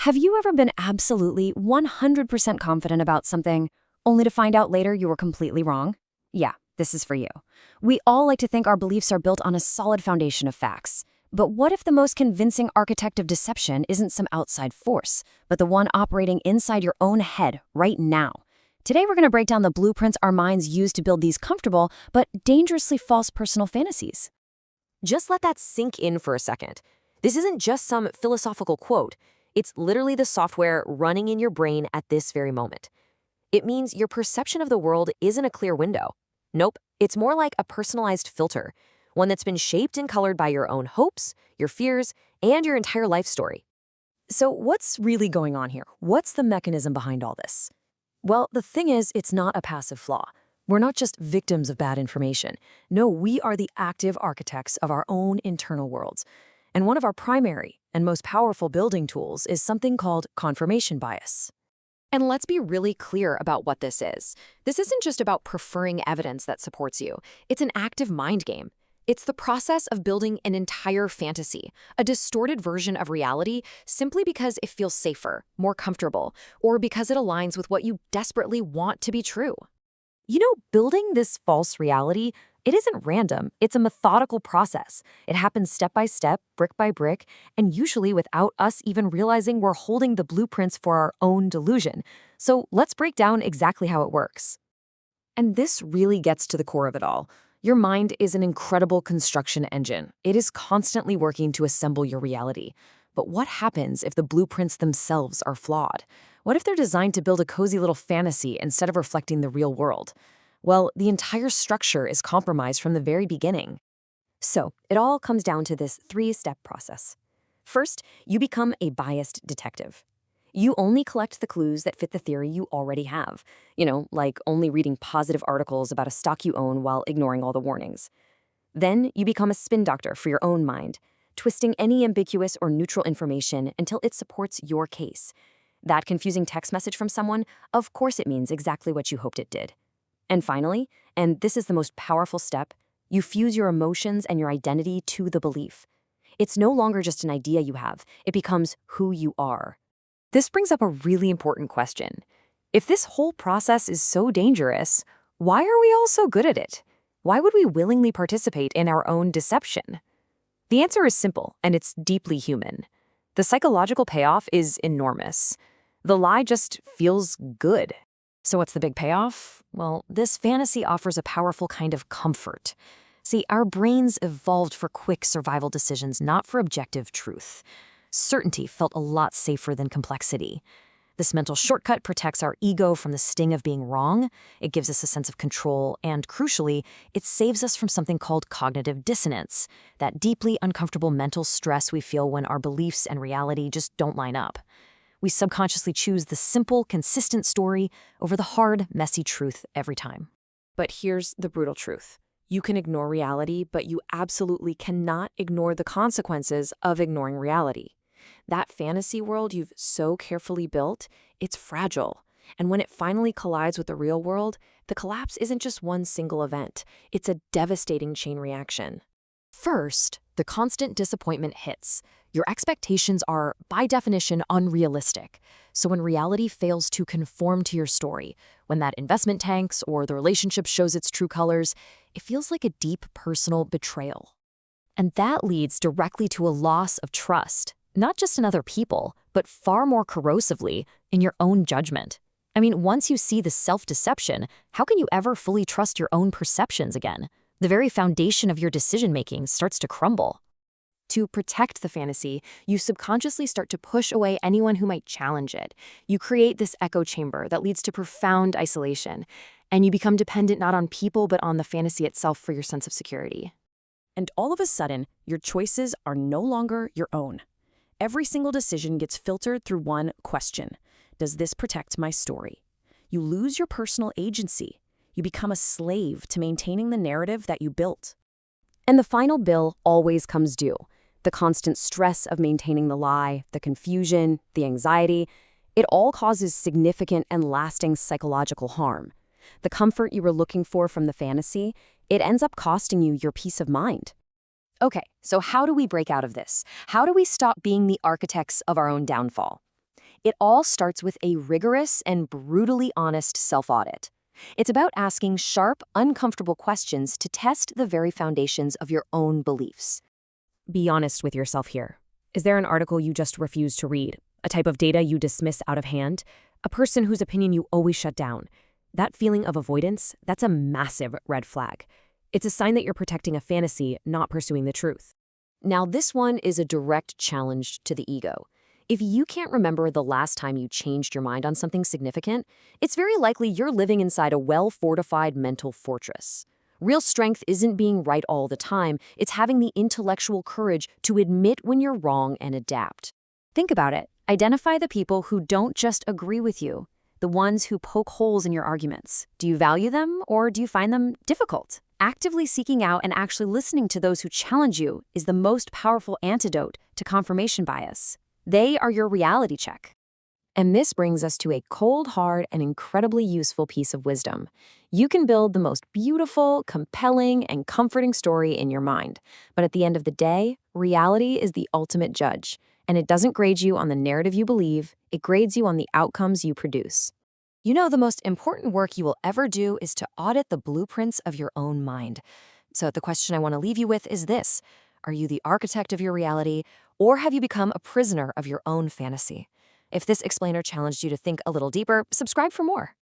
Have you ever been absolutely 100% confident about something, only to find out later you were completely wrong? Yeah, this is for you. We all like to think our beliefs are built on a solid foundation of facts. But what if the most convincing architect of deception isn't some outside force, but the one operating inside your own head right now? Today we're going to break down the blueprints our minds use to build these comfortable but dangerously false personal fantasies. Just let that sink in for a second. This isn't just some philosophical quote. It's literally the software running in your brain at this very moment. It means your perception of the world isn't a clear window. Nope, it's more like a personalized filter, one that's been shaped and colored by your own hopes, your fears, and your entire life story. So what's really going on here? What's the mechanism behind all this? Well, the thing is, it's not a passive flaw. We're not just victims of bad information. No, we are the active architects of our own internal worlds. And one of our primary and most powerful building tools is something called confirmation bias. And let's be really clear about what this is. This isn't just about preferring evidence that supports you. It's an active mind game. It's the process of building an entire fantasy, a distorted version of reality, simply because it feels safer, more comfortable, or because it aligns with what you desperately want to be true. You know, building this false reality, it isn't random. It's a methodical process. It happens step by step, brick by brick, and usually without us even realizing we're holding the blueprints for our own delusion. So let's break down exactly how it works. And this really gets to the core of it all. Your mind is an incredible construction engine. It is constantly working to assemble your reality. But what happens if the blueprints themselves are flawed? What if they're designed to build a cozy little fantasy instead of reflecting the real world? Well, the entire structure is compromised from the very beginning. So, it all comes down to this three-step process. First, you become a biased detective. You only collect the clues that fit the theory you already have. Like only reading positive articles about a stock you own while ignoring all the warnings. Then, you become a spin doctor for your own mind, twisting any ambiguous or neutral information until it supports your case. That confusing text message from someone, of course it means exactly what you hoped it did. And finally, and this is the most powerful step, you fuse your emotions and your identity to the belief. It's no longer just an idea you have, it becomes who you are. This brings up a really important question. If this whole process is so dangerous, why are we all so good at it? Why would we willingly participate in our own deception? The answer is simple, and it's deeply human. The psychological payoff is enormous. The lie just feels good. So what's the big payoff? Well, this fantasy offers a powerful kind of comfort. See, our brains evolved for quick survival decisions, not for objective truth. Certainty felt a lot safer than complexity. This mental shortcut protects our ego from the sting of being wrong. It gives us a sense of control, and crucially, it saves us from something called cognitive dissonance, that deeply uncomfortable mental stress we feel when our beliefs and reality just don't line up. We subconsciously choose the simple, consistent story over the hard, messy truth every time. But here's the brutal truth. You can ignore reality, but you absolutely cannot ignore the consequences of ignoring reality. That fantasy world you've so carefully built, it's fragile. And when it finally collides with the real world, the collapse isn't just one single event. It's a devastating chain reaction. First, the constant disappointment hits. Your expectations are, by definition, unrealistic. So when reality fails to conform to your story, when that investment tanks or the relationship shows its true colors, it feels like a deep personal betrayal. And that leads directly to a loss of trust, not just in other people, but far more corrosively, in your own judgment. I mean, once you see the self-deception, how can you ever fully trust your own perceptions again? The very foundation of your decision-making starts to crumble. To protect the fantasy, you subconsciously start to push away anyone who might challenge it. You create this echo chamber that leads to profound isolation, and you become dependent not on people but on the fantasy itself for your sense of security. And all of a sudden, your choices are no longer your own. Every single decision gets filtered through one question. Does this protect my story? You lose your personal agency. You become a slave to maintaining the narrative that you built. And the final bill always comes due. The constant stress of maintaining the lie, the confusion, the anxiety, it all causes significant and lasting psychological harm. The comfort you were looking for from the fantasy, it ends up costing you your peace of mind. Okay, so how do we break out of this? How do we stop being the architects of our own downfall? It all starts with a rigorous and brutally honest self-audit. It's about asking sharp, uncomfortable questions to test the very foundations of your own beliefs. Be honest with yourself here. Is there an article you just refuse to read? A type of data you dismiss out of hand? A person whose opinion you always shut down? That feeling of avoidance, that's a massive red flag. It's a sign that you're protecting a fantasy, not pursuing the truth. Now, this one is a direct challenge to the ego. If you can't remember the last time you changed your mind on something significant, it's very likely you're living inside a well-fortified mental fortress. Real strength isn't being right all the time, it's having the intellectual courage to admit when you're wrong and adapt. Think about it. Identify the people who don't just agree with you, the ones who poke holes in your arguments. Do you value them or do you find them difficult? Actively seeking out and actually listening to those who challenge you is the most powerful antidote to confirmation bias. They are your reality check. And this brings us to a cold, hard, and incredibly useful piece of wisdom. You can build the most beautiful, compelling, and comforting story in your mind. But at the end of the day, reality is the ultimate judge. And it doesn't grade you on the narrative you believe, it grades you on the outcomes you produce. You know, the most important work you will ever do is to audit the blueprints of your own mind. So the question I want to leave you with is this: are you the architect of your reality, or have you become a prisoner of your own fantasy? If this explainer challenged you to think a little deeper, subscribe for more.